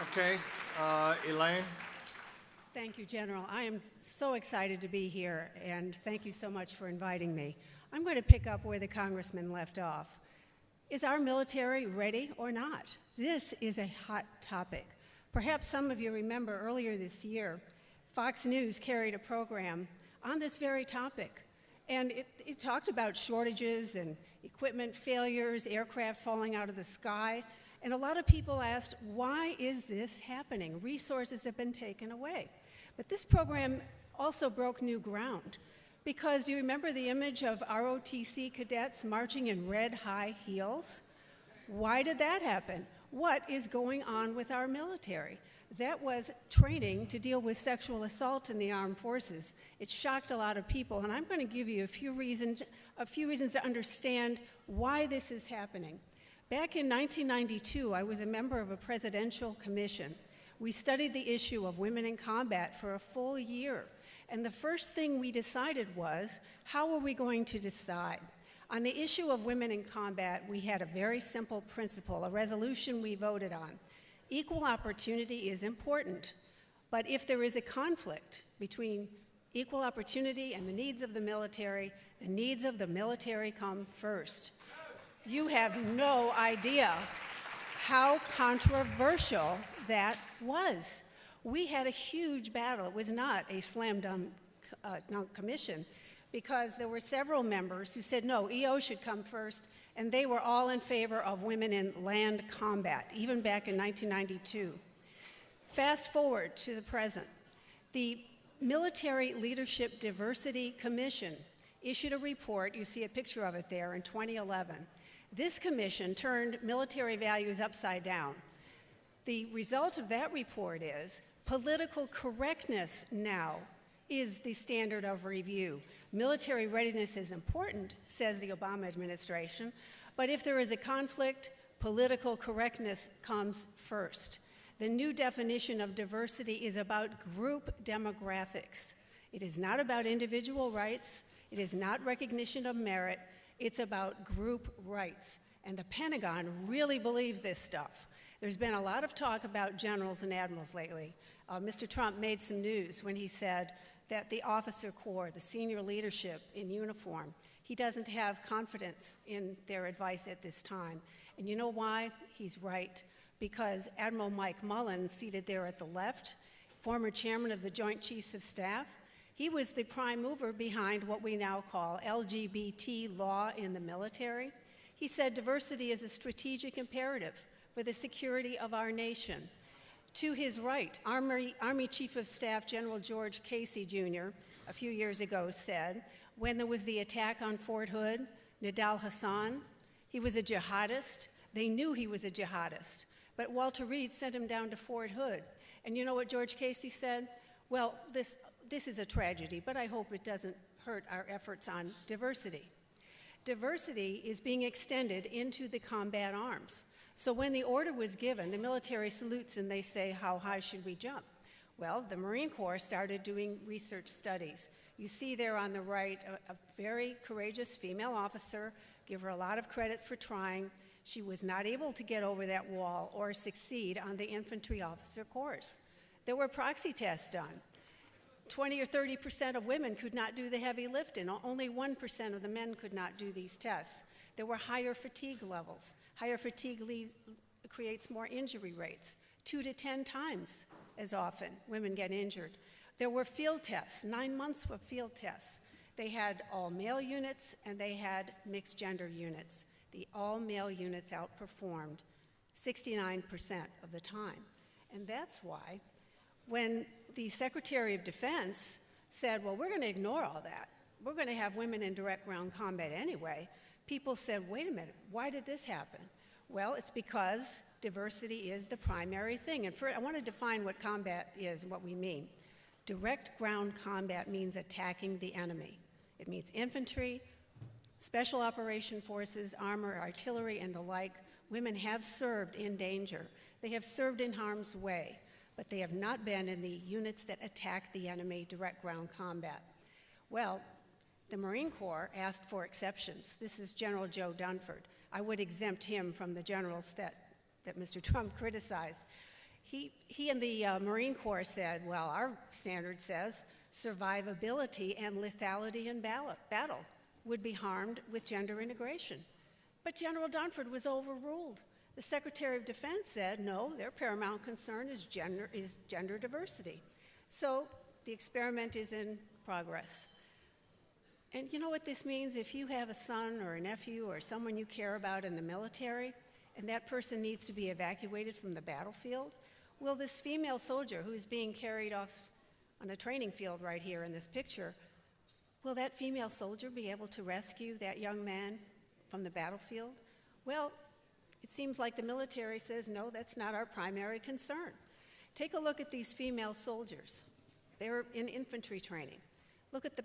Okay, Elaine? Thank you, General. I am so excited to be here, and thank you so much for inviting me. I'm going to pick up where the Congressman left off. Is our military ready or not? This is a hot topic. Perhaps some of you remember earlier this year, Fox News carried a program on this very topic, and it talked about shortages and equipment failures, aircraft falling out of the sky, and a lot of people asked, why is this happening? Resources have been taken away. But this program also broke new ground, because you remember the image of ROTC cadets marching in red high heels? Why did that happen? What is going on with our military? That was training to deal with sexual assault in the armed forces. It shocked a lot of people, and I'm going to give you a few reasons to understand why this is happening. Back in 1992, I was a member of a presidential commission. We studied the issue of women in combat for a full year, and the first thing we decided was, how are we going to decide? On the issue of women in combat, we had a very simple principle, a resolution we voted on. Equal opportunity is important, but if there is a conflict between equal opportunity and the needs of the military come first. You have no idea how controversial that was. We had a huge battle. It was not a slam dunk commission, because there were several members who said, no, EO should come first, and they were all in favor of women in land combat, even back in 1992. Fast forward to the present. The Military Leadership Diversity Commission issued a report, you see a picture of it there, in 2011. This commission turned military values upside down. The result of that report is political correctness now is the standard of review. Military readiness is important, says the Obama administration, but if there is a conflict, political correctness comes first. The new definition of diversity is about group demographics. It is not about individual rights. It is not recognition of merit. It's about group rights. And the Pentagon really believes this stuff. There's been a lot of talk about generals and admirals lately. Mr. Trump made some news when he said that the officer corps, the senior leadership in uniform, he doesn't have confidence in their advice at this time. And you know why? He's right. Because Admiral Mike Mullen, seated there at the left, former chairman of the Joint Chiefs of Staff, he was the prime mover behind what we now call LGBT law in the military. He said diversity is a strategic imperative for the security of our nation. To his right, Army Chief of Staff General George Casey, Jr., a few years ago said, when there was the attack on Fort Hood, Nidal Hasan, he was a jihadist. They knew he was a jihadist. But Walter Reed sent him down to Fort Hood. And you know what George Casey said? Well, this is a tragedy, but I hope it doesn't hurt our efforts on diversity. Diversity is being extended into the combat arms. So when the order was given, the military salutes and they say, how high should we jump? Well, the Marine Corps started doing research studies. You see there on the right a very courageous female officer. Give her a lot of credit for trying. She was not able to get over that wall or succeed on the infantry officer course. There were proxy tests done. 20 or 30% of women could not do the heavy lifting. Only 1% of the men could not do these tests. There were higher fatigue levels. Higher fatigue creates more injury rates. 2 to 10 times as often women get injured. There were field tests, 9 months of field tests. They had all male units and they had mixed gender units. The all male units outperformed 69% of the time. And that's why when the Secretary of Defense said, well, we're going to ignore all that. We're going to have women in direct ground combat anyway. People said, wait a minute, why did this happen? Well, it's because diversity is the primary thing. And I want to define what combat is and what we mean. Direct ground combat means attacking the enemy. It means infantry, special operation forces, armor, artillery, and the like. Women have served in danger. They have served in harm's way, but they have not been in the units that attack the enemy direct ground combat. Well, the Marine Corps asked for exceptions. This is General Joe Dunford. I would exempt him from the generals that Mr. Trump criticized. He and the Marine Corps said, well, our standard says survivability and lethality in battle would be harmed with gender integration. But General Dunford was overruled. The Secretary of Defense said, no, their paramount concern is gender diversity. So the experiment is in progress. And you know what this means? If you have a son or a nephew or someone you care about in the military, and that person needs to be evacuated from the battlefield, will this female soldier who is being carried off on a training field right here in this picture, will that female soldier be able to rescue that young man from the battlefield? Well, it seems like the military says, no, that's not our primary concern. Take a look at these female soldiers. They're in infantry training. Look at the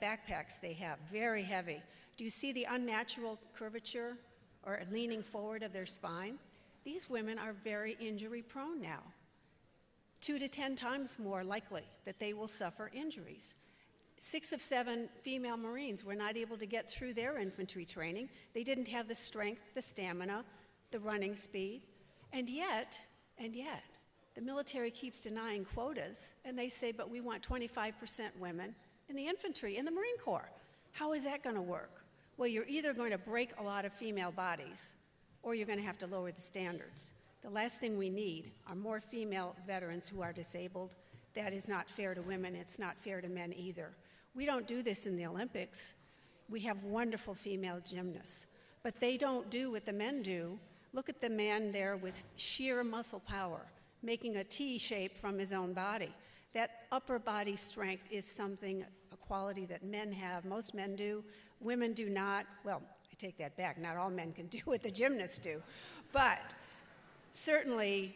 backpacks they have, very heavy. Do you see the unnatural curvature or leaning forward of their spine? These women are very injury prone now. 2 to 10 times more likely that they will suffer injuries. 6 of 7 female Marines were not able to get through their infantry training. They didn't have the strength, the stamina, the running speed. And yet, the military keeps denying quotas, and they say, but we want 25% women in the infantry, in the Marine Corps. How is that going to work? Well, you're either going to break a lot of female bodies, or you're going to have to lower the standards. The last thing we need are more female veterans who are disabled. That is not fair to women. It's not fair to men either. We don't do this in the Olympics. We have wonderful female gymnasts, but they don't do what the men do. Look at the man there with sheer muscle power, making a T shape from his own body. That upper body strength is something, a quality that men have. Most men do. Women do not. Well, I take that back. Not all men can do what the gymnasts do. But certainly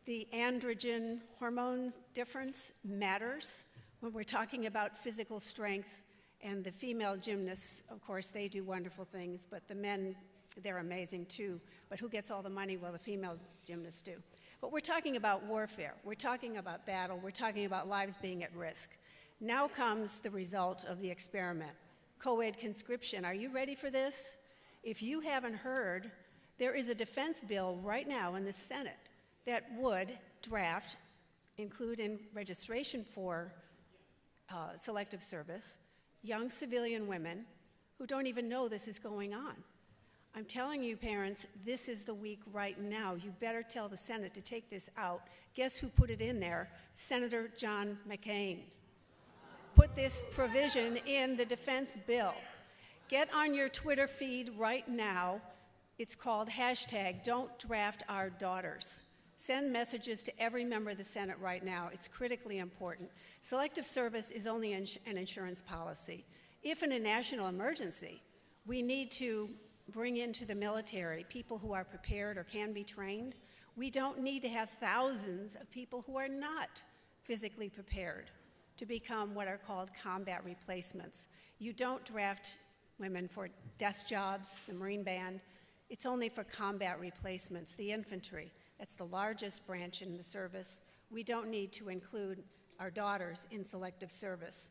the androgen hormone difference matters when we're talking about physical strength. And the female gymnasts, of course, they do wonderful things. But the men, they're amazing too. But who gets all the money? Well, the female gymnasts do. But we're talking about warfare. We're talking about battle. We're talking about lives being at risk. Now comes the result of the experiment. Co-ed conscription. Are you ready for this? If you haven't heard, there is a defense bill right now in the Senate that would draft, include in registration for selective service, young civilian women who don't even know this is going on. I'm telling you, parents, this is the week right now. You better tell the Senate to take this out. Guess who put it in there? Senator John McCain. Put this provision in the defense bill. Get on your Twitter feed right now. It's called #Don'tDraftOurDaughters. Send messages to every member of the Senate right now. It's critically important. Selective service is only an insurance policy. If in a national emergency, we need to bring into the military people who are prepared or can be trained, we don't need to have thousands of people who are not physically prepared to become what are called combat replacements. You don't draft women for desk jobs, the Marine Band. It's only for combat replacements, the infantry. That's the largest branch in the service. We don't need to include our daughters in selective service.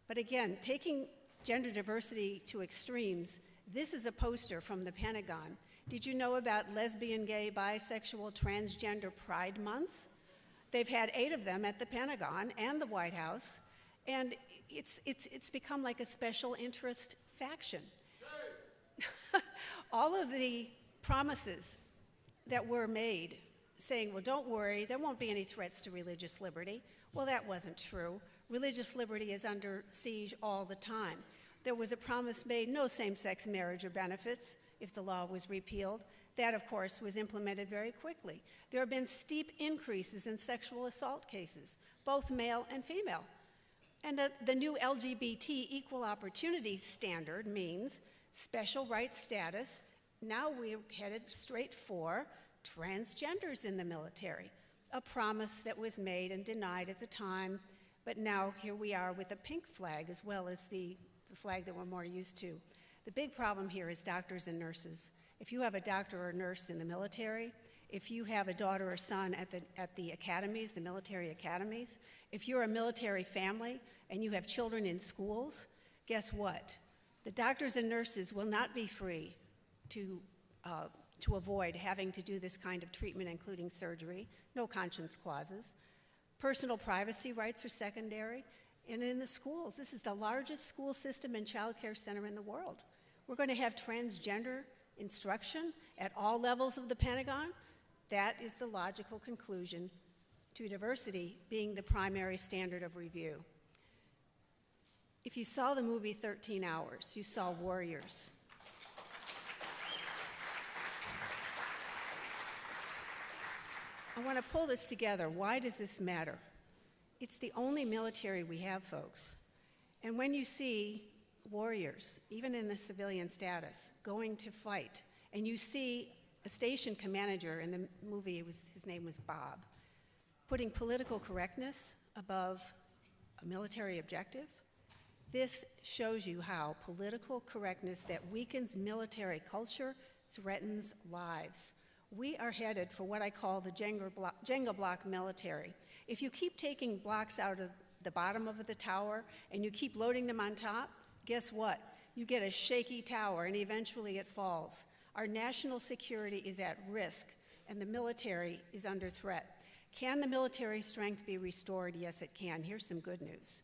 But again, taking gender diversity to extremes, this is a poster from the Pentagon. Did you know about lesbian, gay, bisexual, transgender Pride Month? They've had 8 of them at the Pentagon and the White House, and it's become like a special interest faction. All of the promises that were made saying, well, don't worry, there won't be any threats to religious liberty. Well, that wasn't true. Religious liberty is under siege all the time. There was a promise made, no same-sex marriage or benefits if the law was repealed. That, of course, was implemented very quickly. There have been steep increases in sexual assault cases, both male and female. And the new LGBT equal opportunity standard means special rights status. Now we're headed straight for transgenders in the military, a promise that was made and denied at the time, but now here we are with a pink flag as well as the flag that we're more used to. The big problem here is doctors and nurses. If you have a doctor or a nurse in the military, if you have a daughter or son at the academies, the military academies, if you're a military family and you have children in schools, guess what? The doctors and nurses will not be free to to avoid having to do this kind of treatment, including surgery, no conscience clauses. Personal privacy rights are secondary. And in the schools, this is the largest school system and child care center in the world. We're going to have transgender instruction at all levels of the Pentagon. That is the logical conclusion to diversity being the primary standard of review. If you saw the movie 13 Hours, you saw warriors. I want to pull this together. Why does this matter? It's the only military we have, folks. And when you see warriors, even in the civilian status, going to fight, and you see a station commander in the movie, his name was Bob, putting political correctness above a military objective, this shows you how political correctness that weakens military culture threatens lives. We are headed for what I call the Jenga block military. If you keep taking blocks out of the bottom of the tower and you keep loading them on top, guess what? You get a shaky tower and eventually it falls. Our national security is at risk and the military is under threat. Can the military strength be restored? Yes, it can. Here's some good news.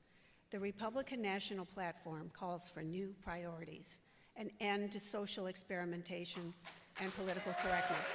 The Republican National Platform calls for new priorities, an end to social experimentation and political correctness.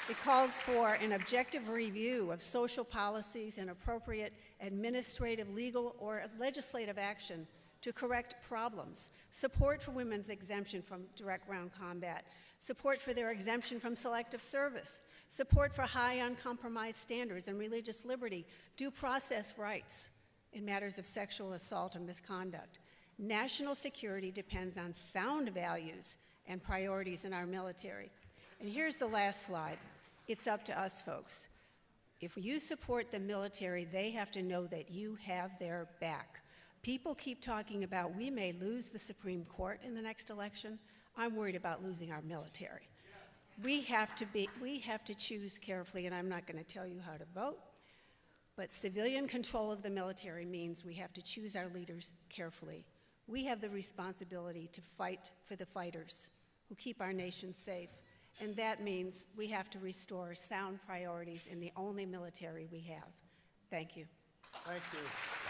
It calls for an objective review of social policies and appropriate administrative, legal, or legislative action to correct problems, support for women's exemption from direct ground combat, support for their exemption from selective service, support for high uncompromised standards and religious liberty, due process rights in matters of sexual assault and misconduct. National security depends on sound values and priorities in our military. And here's the last slide. It's up to us, folks. If you support the military, they have to know that you have their back. People keep talking about we may lose the Supreme Court in the next election. I'm worried about losing our military. We have to choose carefully, and I'm not going to tell you how to vote, but civilian control of the military means we have to choose our leaders carefully. We have the responsibility to fight for the fighters who keep our nation safe, and that means we have to restore sound priorities in the only military we have. Thank you. Thank you.